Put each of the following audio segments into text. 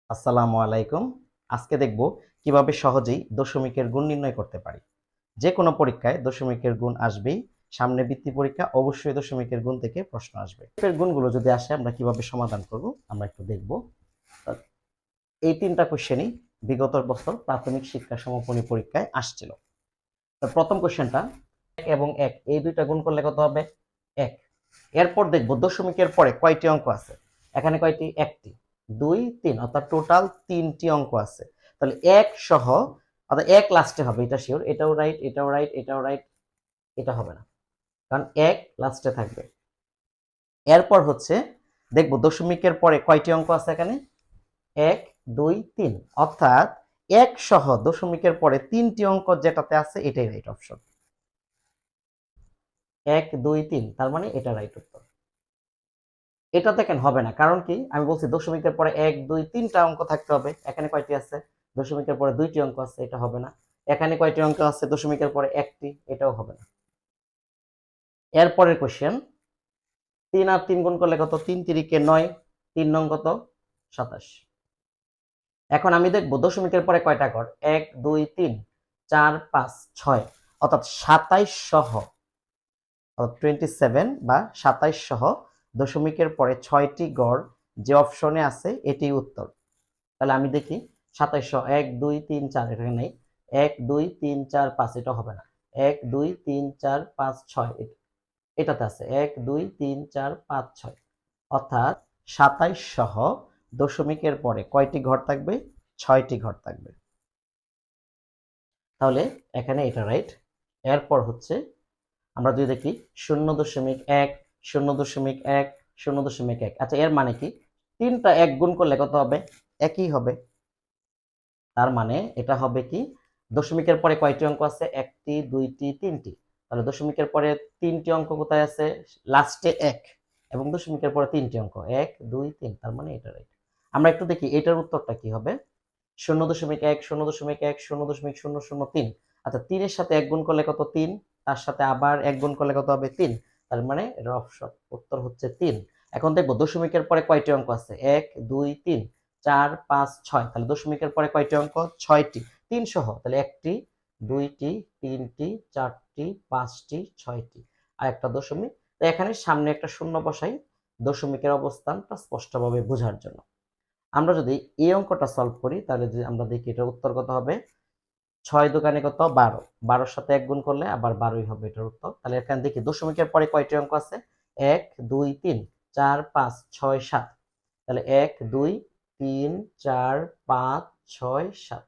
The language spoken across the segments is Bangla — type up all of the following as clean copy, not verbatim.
আসসালামু আলাইকুম। আজকে দেখব কিভাবে সহজেই দশমিকের গুণ নির্ণয় করতে পারি। যে কোনো পরীক্ষায় দশমিকের গুণ আসবেই। সামনে বৃত্তি পরীক্ষা অবশ্যই দশমিকের গুণ থেকে প্রশ্ন আসবে। এর গুণগুলো যদি আসে আমরা কিভাবে সমাধান করব আমরা একটু দেখব। এই তিনটা কোশ্চেনই বিগত বছর প্রাথমিক শিক্ষা সমাপনী পরীক্ষায় আসছিল। তো প্রথম কোশ্চেনটা 1 এবং 1 এই দুইটা গুণ করলে কত হবে? 1। এরপর দেখব দশমিকের পরে কয়টি অঙ্ক আছে। এখানে কয়টি? একটি, 2, 3 অর্থাৎ টোটাল 3টি অঙ্ক আছে। তাহলে 1 সহ অর্থাৎ 1 লাস্টে হবে, এটা শিওর। এটাও রাইট, এটাও রাইট, এটাও রাইট, এটা হবে না, কারণ 1 লাস্টে থাকবে। এরপর হচ্ছে দেখব দশমিকের পরে কয়টি অঙ্ক আছে এখানে? 1, 2, 3 অর্থাৎ 1 সহ দশমিকের পরে 3টি অঙ্ক যেটাতে আছে এটাই রাইট অপশন। 1, 2, 3 তার মানে এটা রাইট উত্তর। এটা দেখেন হবে না, কারণ কি আমি বলছি দশমিকের পরে 1, 2, 3টা অঙ্ক থাকতে হবে। এখানে কয়টি আছে? দশমিকের পরে 2টি অঙ্ক আছে, এটা হবে না। এখানে কয়টি অঙ্ক আছে? দশমিকের পরে একটি, এটাও হবে না। এরপরের কোশ্চেন 3 আর 3 গুণ করলে কত? 3 3 9, 3 নং কত? 27। এখন আমি দেখব দশমিকের পরে কয়টা ঘর। 1, 2, 3, 4, 5, 6 অর্থাৎ 27 সহ, অর্থাৎ 27 বা 27 সহ দশমিকের পরে 6টি গড় যে অপশনে আছে এটি উত্তর। তাহলে আমি দেখি 2700 1 2 3 4 এখানে নেই। 1 2 3 4 5 এটা হবে না। 1 2 3 4 5 6 এটাতে আছে 1 2 3 4 5 6 অর্থাৎ 27 সহ দশমিকের পরে কয়টি ঘর থাকবে? 6টি ঘর থাকবে। তাহলে এখানে এটা রাইট। এরপর হচ্ছে আমরা যদি দেখি 0.1 0.1 0.1 আচ্ছা এর মানে কি? তিনটা 1 গুণ করলে কত হবে? একই হবে। তার মানে এটা হবে কি দশমিকের পরে কয়টি অঙ্ক আছে? একটি, দুইটি, তিনটি। তাহলে দশমিকের পরে 3টি অঙ্ক কোথায় আছে? লাস্টে 1 এবং দশমিকের পরে 3টি অঙ্ক 1 2 3 তার মানে এটা রাইট। আমরা একটু দেখি এটার উত্তরটা কি হবে। 0.1 0.1 0.003 আচ্ছা 3 এর সাথে 1 গুণ করলে কত? 3, তার সাথে আবার 1 গুণ করলে কত হবে? 3। তার মানে এর অপশন উত্তর হচ্ছে 3। এখন দেখব দশমিকের পরে কয়টি অঙ্ক আছে? 1 2 3 4 5 6 তাহলে দশমিকের পরে কয়টি অঙ্ক? 6টি, 3 সহ তাহলে একটি, দুইটি, তিনটি, চারটি, পাঁচটি, 6টি আর একটা দশমিক। তো এখানে সামনে একটা শূন্য বসাই দশমিকের অবস্থানটা স্পষ্টভাবে বোঝার জন্য। আমরা যদি এই অঙ্কটা সলভ করি তাহলে যদি আমরা দেখি এটার উত্তর কত হবে? 6 দোকানে কত? 12, 12-র সাথে 1 গুণ করলে আবার 12ই হবে এটার উত্তর। তাহলে এখানে দেখি দশমিকের পরে কয়টি অঙ্ক আছে? 1 2 3 4 5 6 7 তাহলে 1 2 3 4 5 6 7।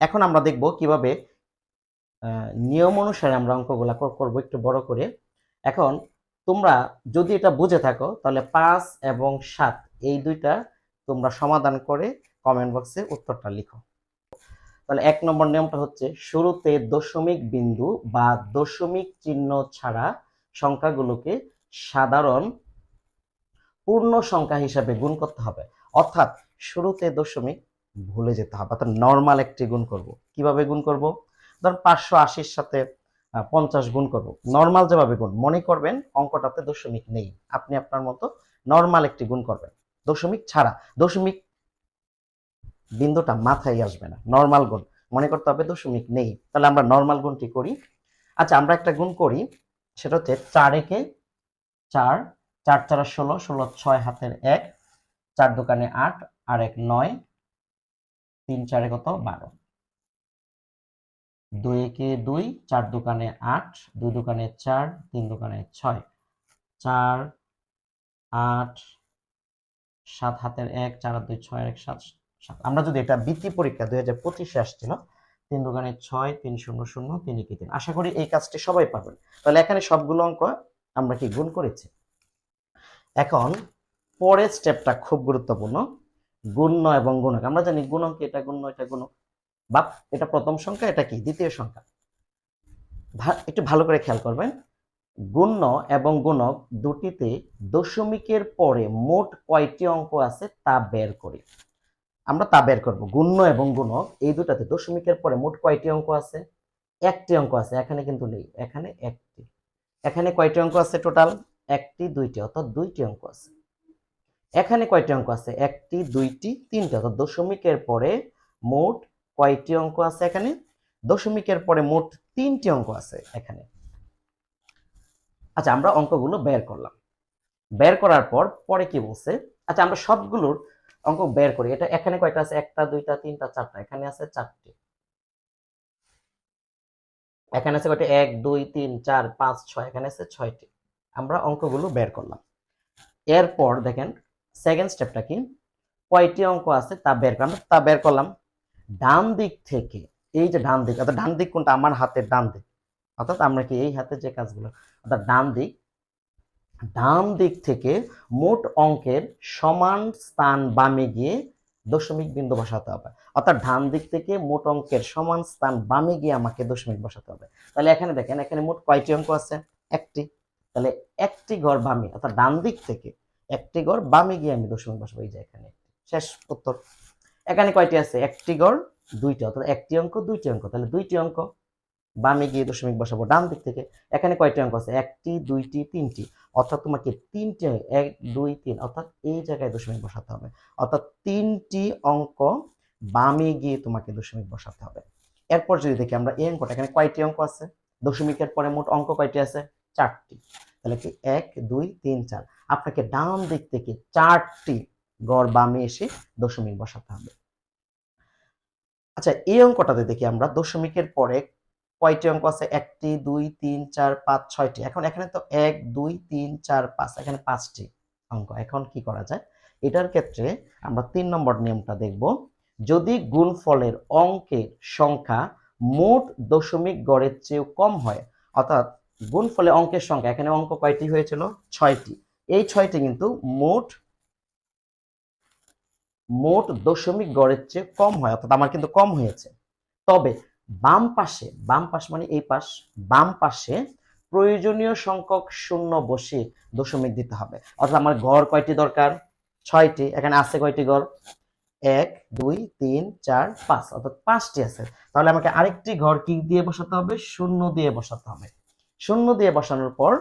এখন আমরা দেখব কিভাবে নিয়ম অনুসারে আমরা অঙ্কগুলা করব একটু বড় করে। এখন তোমরা যদি এটা বুঝে থাকো তাহলে 5 এবং 7 এই দুইটা তোমরা সমাধান করে কমেন্ট বক্সে উত্তরটা লিখো। তাহলে 1 নম্বর নিয়মটা হচ্ছে শুরুতে দশমিক বিন্দু বা দশমিক চিহ্ন ছাড়া সংখ্যাগুলোকে সাধারণ পূর্ণ সংখ্যা হিসাবে গুণ করতে হবে। অর্থাৎ শুরুতে দশমিক ভুলে যেতে হবে, অর্থাৎ নর্মাল একটি গুণ করব। কিভাবে গুণ করব? ধর 580-র সাথে 50 গুণ করব। নর্মাল যেভাবে গুণ মনে করবেন অঙ্কটাতে দশমিক নেই, আপনি আপনার মতো নর্মাল একটি গুণ করবেন দশমিক ছাড়া। দশমিক বিন্দুটা মাথায় আসবে না, নর্মাল গুণ মনে করতে হবে দশমিক নেই। তাহলে আমরা নর্মাল গুণটি করি। আচ্ছা আমরা একটা গুণ করি, সেটা হচ্ছে 4 একে 4, 4 4 16, 16 6 হাতের 1, 4 দোকানে 8 আর 1 9, 3 4 কত? 12, 2 একে 2, 4 দোকানে 8, 2 দোকানে 4, 3 দোকানে 6, 4 8 7 হাতের 1, 4 আর 2 6 আর 1 7 7। আমরা যদি এটা বৃত্তি পরীক্ষা 2025-এ আসছিল 3 দোকানে 6 3 0 0 3 একে 3, আশা করি এই কাজটি সবাই পারবেন। তাহলে এখানে সবগুলো অঙ্ক আমরা কি গুণ করেছি। এখন পরের স্টেপটা খুব গুরুত্বপূর্ণ, গুণ্য এবং গুণক। আমরা জানি গুণক এটা গুণ্য এটা গুণক, বা এটা প্রথম সংখ্যা এটা কি দ্বিতীয় সংখ্যা। একটু ভালো করে খেয়াল করবেন, গুণ্য এবং গুণক দুটিতে দশমিকের পরে মোট কয়টি অঙ্ক আছে তা বের করি। আমরা তা বের করব। গুণ্য এবং গুণক এই দুটাতে দশমিকের পরে মোট কয়টি অঙ্ক আছে? একটি অঙ্ক আছে, এখানে কিন্তু নেই, এখানে একটি। এখানে কয়টি অঙ্ক আছে টোটাল? একটি দুইটি, অর্থাৎ দুইটি অঙ্ক আছে। এখানে কয়টি অঙ্ক আছে? একটি, দুইটি, তিনটি, অর্থাৎ দশমিকের পরে মোট কয়টি অঙ্ক আছে এখানে? দশমিকের পরে মোট 3টি অঙ্ক আছে এখানে। আচ্ছা, আমরা অঙ্কগুলো বের করলাম। বের করার পর পরে কি বলছে? আচ্ছা, আমরা সবগুলোর অঙ্ক বের করি। এটা এখানে কয়টা আছে? একটা, দুইটা, তিনটা, চারটা। এখানে আছে 4টি। এখানে আছে কয়টা? 1 2 3 4 5 6। এখানে আছে 6টি। আমরা অঙ্কগুলো বের করলাম। এরপর দেখেন সেকেন্ড স্টেপটা কি? কয়টি অঙ্ক আছে তা বের করলাম। তা বের করলাম ডান দিক থেকে। এই যে ডান দিক, অর্থাৎ ডান দিক কোনটা? আমার হাতের ডান দিক। অর্থাৎ আমরা কি এই হাতে যে কাজগুলো, অর্থাৎ ডান দিক থেকে মোট অঙ্কের সমান স্থান বামে গিয়ে দশমিক বিন্দু বসাতে হবে। অর্থাৎ ডান দিক থেকে মোট অঙ্কের সমান স্থান বামে গিয়ে আমাকে দশমিক বসাতে হবে। তাহলে এখানে দেখেন, এখানে মোট কয়টি অঙ্ক আছে? একটি। তাহলে একটি ঘর বামে, অর্থাৎ ডান দিক থেকে একটি ঘর বামে গিয়ে আমি দশমিক বসাবো। এই যে এখানে শেষ উত্তর। এখানে কয়টি আছে? একটি ঘর দুইটি, অর্থাৎ একটি অঙ্ক দুইটি অঙ্ক। তাহলে দুইটি অঙ্ক বামে গিয়ে দশমিক বসাবো ডান দিক থেকে। এখানে কয়টি অঙ্ক আছে? একটি, দুইটি, তিনটি, অর্থাৎ তোমাকে তিনটি, 1 2 3, অর্থাৎ এই জায়গায় দশমিক বসাতে হবে। অর্থাৎ 3টি অঙ্ক বামে গিয়ে তোমাকে দশমিক বসাতে হবে। এরপর যদি দেখি আমরা এই অঙ্কটা, এখানে কয়টি অঙ্ক আছে? দশমিকের পরে মোট অঙ্ক কয়টি আছে? 4টি। তাহলে কি 1 2 3 4, আপনাকে ডান দিক থেকে 4টি গড় বামে এসে দশমিক বসাতে হবে। আচ্ছা, এই অঙ্কটাতে দেখি আমরা দশমিকের পরে কয়টি অঙ্ক আছে? একটি, 2 3 4 5 6টি। এখন এখানে তো 1 2 3 4 5, এখানে 5টি অঙ্ক। এখন কি করা যায়? এটার ক্ষেত্রে আমরা 3 নম্বর নিয়মটা দেখব। যদি গুণফলের অঙ্কের সংখ্যা মোট দশমিক গড়ের চেয়ে কম হয়, অর্থাৎ গুণফলে অঙ্কের সংখ্যা, এখানে অঙ্ক কয়টি হয়েছিল? 6টি। এই 6টি কিন্তু মোট দশমিক গড়ের চেয়ে কম হয়, অর্থাৎ আমার কিন্তু কম হয়েছে। তবে বাম পাশে মানে এই পাশ, বাম পাশে প্রয়োজনীয় সংখ্যক শূন্য বসিয়ে দশমিক দিতে হবে। অর্থাৎ আমার গড় কয়টি দরকার? 6টি। এখানে আছে কয়টি গড়? 1 2 3 4 5, অর্থাৎ 5টি আছে। তাহলে আমাকে আরেকটি ঘর কি দিয়ে বসাতে হবে? শূন্য দিয়ে বসাতে হবে। শূন্য দিয়ে বসানোর পর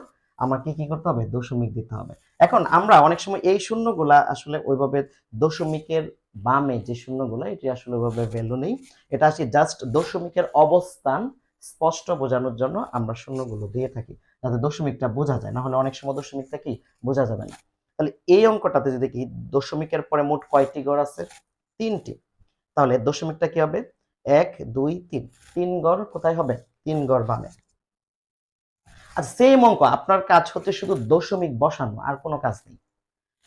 আমাকে কি করতে হবে? দশমিক দিতে হবে। এখন আমরা অনেক সময় এই শূন্যগুলা আসলে ওইভাবে দশমিকের বামে যে শূন্যগুলা, এটি আসলে ওইভাবে ভ্যালু নেই। এটা আসলে জাস্ট দশমিকের অবস্থান স্পষ্ট বোঝানোর জন্য আমরা শূন্যগুলো দিয়ে থাকি, যাতে দশমিকটা বোঝা যায়। না হলে অনেক সময় দশমিকটা কি বোঝা যাবে না। তাহলে এই অঙ্কটাতে যদি কি দশমিকের পরে মোট কয়টি ঘর আছে? 3টি। তাহলে দশমিকটা কি হবে? 1 2 3, 3 ঘর কোথায় হবে? 3 ঘর বামে। আচ্ছা, সেম অঙ্ক, আপনার কাজ হচ্ছে শুধু দশমিক বসানো, আর কোনো কাজ নেই।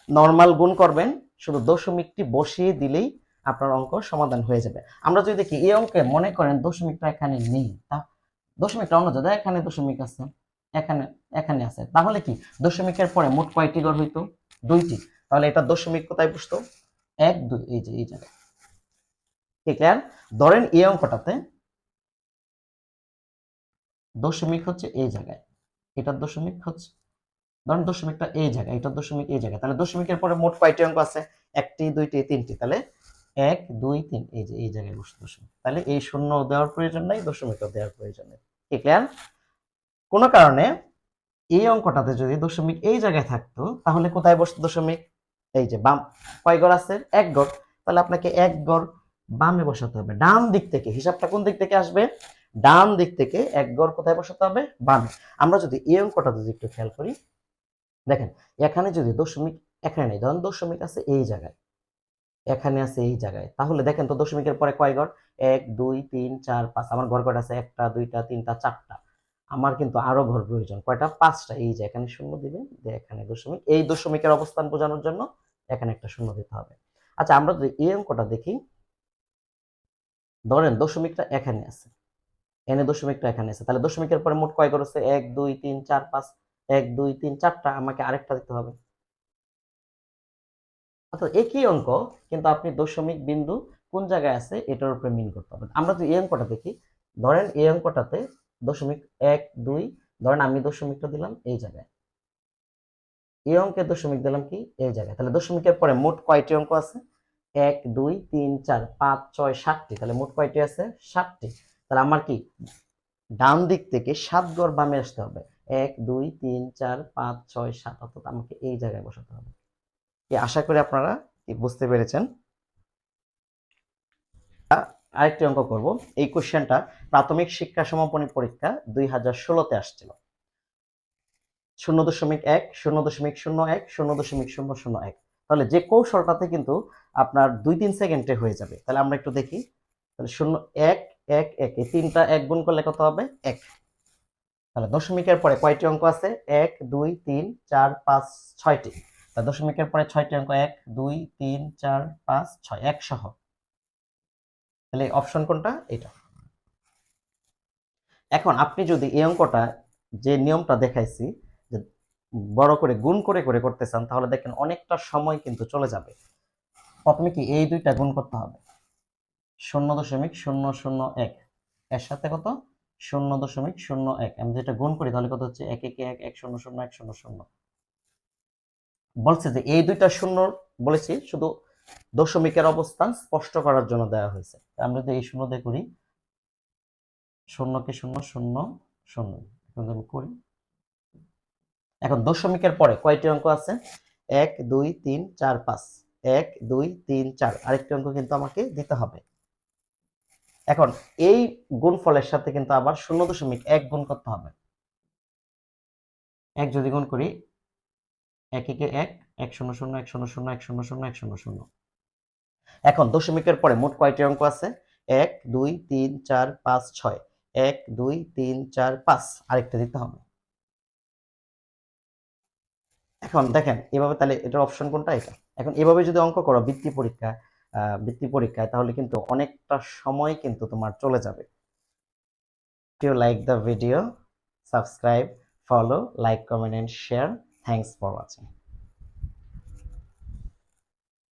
নরমাল গুণ করবেন, শুধু দশমিকটি বসিয়ে দিলেই আপনার অঙ্ক সমাধান হয়ে যাবে। আমরা যদি দেখি এই অঙ্কে মনে করেন দশমিকটা এখানে নেই, তা দশমিকটা অন্য জায়গায়, এখানে দশমিক আছে, এখানে এখানে আছে, তাহলে কি দশমিকের পরে মোট কয়টি ঘর হইতো? 2টি। তাহলে এটা দশমিক কোথায় বসতো? 1 2, এই যে এই জায়গায়। ঠিক আছে? ধরেন এই অঙ্কটাতে দশমিক হচ্ছে এই জায়গায়, এটার দশমিক হচ্ছে, ধরেন দশমিকটা এই জায়গায়, এটার দশমিক এই জায়গায়। তাহলে দশমিকের পরে মোট কয়টি অঙ্ক আছে? একটি, দুইটি, তিনটি। তাহলে 1 2 3, এই যে এই জায়গায় বসে দশমিক। তাহলে এই শূন্য দেওয়ার প্রয়োজন নাই, দশমিকও দেওয়ার প্রয়োজন নেই। কি ক্লিয়ার? কোনো কারণে এই অঙ্কটাতে যদি দশমিক এই জায়গায় থাকতো, তাহলে কোথায় বসতো দশমিক? এই যে বাম, কয় ঘর আছে? 1 ঘর। তাহলে আপনাকে 1 ঘর বামে বসাতে হবে, ডান দিক থেকে। হিসাবটা কোন দিক থেকে আসবে? ডান দিক থেকে 1 ঘর কোথায় বসাতে হবে? বামে। আমরা যদি এই অঙ্কটা যদি একটু খেয়াল করি, দেখেন এখানে যদি দশমিক, এখানে নেই, ধরেন দশমিক আছে এই জায়গায়, এখানে আছে এই জায়গায়, তাহলে দেখেন তো দশমিকের পরে কয় ঘর? 1 2 3 4 5, আমার ঘর কয়টা আছে? একটা, দুইটা, তিনটা, চারটা। আমার কিন্তু আরো ঘর প্রয়োজন, কয়টা? 5টা। এই যে এখানে শূন্য দিবেন, এখানে দশমিক, এই দশমিকের অবস্থান বোঝানোর জন্য এখানে একটা শূন্য দিতে হবে। আচ্ছা, আমরা যদি এই অঙ্কটা দেখি, ধরেন দশমিকটা এখানে আছে, এনে দশমিকটা এখানে আছে, তাহলে দশমিকের পরে মোট কয় ঘর আছে? 1 2 3 4 5, 1 2 3 4টা, আমাকে আরেকটা দিতে হবে। অর্থাৎ একই অঙ্ক, কিন্তু আপনি দশমিক বিন্দু কোন জায়গায় আছে এটার উপরে মিন করতে হবে। আমরা যদি এই অঙ্কটা দেখি, ধরেন এই অঙ্কটাতে দশমিক 1 2, ধরেন আমি দশমিকটা দিলাম এই জায়গায়, এই অঙ্কে দশমিক দিলাম কি এই জায়গায়। তাহলে দশমিকের পরে মোট কয়টি অঙ্ক আছে? 1 2 3 4 5 6 7টি। তাহলে মোট কয়টি আছে? 7টি। তাহলে আমার কি ডান দিক থেকে 7 ঘর বামে আসতে হবে। 1 2 3 4 5 6 7, অর্থাৎ আমাকে এই জায়গায় বসাতে হবে। আশা করি আপনারা বুঝতে পেরেছেন। আরেকটি অঙ্ক করব। এই কোশ্চেনটা প্রাথমিক শিক্ষা সমাপনী পরীক্ষা 2016-তে আসছিল। 0.1 0.01 0.001। তাহলে যে কৌশলটাতে কিন্তু আপনার 2-3 সেকেন্ডে হয়ে যাবে। তাহলে আমরা একটু দেখি। তাহলে 0 1 1 1 এই তিনটা 1 গুণ করলে কত হবে? 1। তাহলে দশমিকের পরে কয়টি অঙ্ক আছে? 1 2 3 4 5 6টি। তাহলে দশমিকের পরে 6টি অঙ্ক 1 2 3 4 5 6 1 সহ। তাহলে অপশন কোনটা? এটা। এখন আপনি যদি এই অঙ্কটা যে নিয়মটা দেখাইছি যে বড় করে গুণ করে করে করতে চান, তাহলে দেখেন অনেকটা সময় কিন্তু চলে যাবে। প্রথমে কি এই দুইটা গুণ করতে হবে, 0.001 এর সাথে কত 0.01। আমি যেটা গুণ করি তাহলে কত হচ্ছে 1 1 1 1 0 0 1 0 0। বলছে যে এই দুইটা শূন্য বলেছি শুধু দশমিকের অবস্থান স্পষ্ট করার জন্য দেওয়া হয়েছে। আমরা যদি এই শূন্য দিয়ে করি, শূন্যকে 0 0 0 এখন আমি করি। এখন দশমিকের পরে কয়টি অঙ্ক আছে? 1 2 3 4 5 1 2 3 4। আরেকটি অঙ্ক কিন্তু আমাকে দিতে হবে। এখন এই গুণফলের সাথে কিন্তু আবার 0.1 গুণ করতে হবে। 1 যদি গুণ করি 1 1 1 1 0 0 1 0 0 1 0 0 1 0 0। এখন দশমিকের পরে মোট কয়টি অঙ্ক আছে? 1 2 3 4 5 6 1 2 3 4 5। আরেকটা দিতে হবে। এখন দেখেন এভাবে, তাহলে এটার অপশন কোনটা? এটা। এখন এভাবে যদি অঙ্ক করো বৃত্তি পরীক্ষায়, তাহলে কিন্তু অনেকটা সময় কিন্তু তোমার চলে যাবে। If you like the video, subscribe, follow, like, comment and share. Thanks for watching.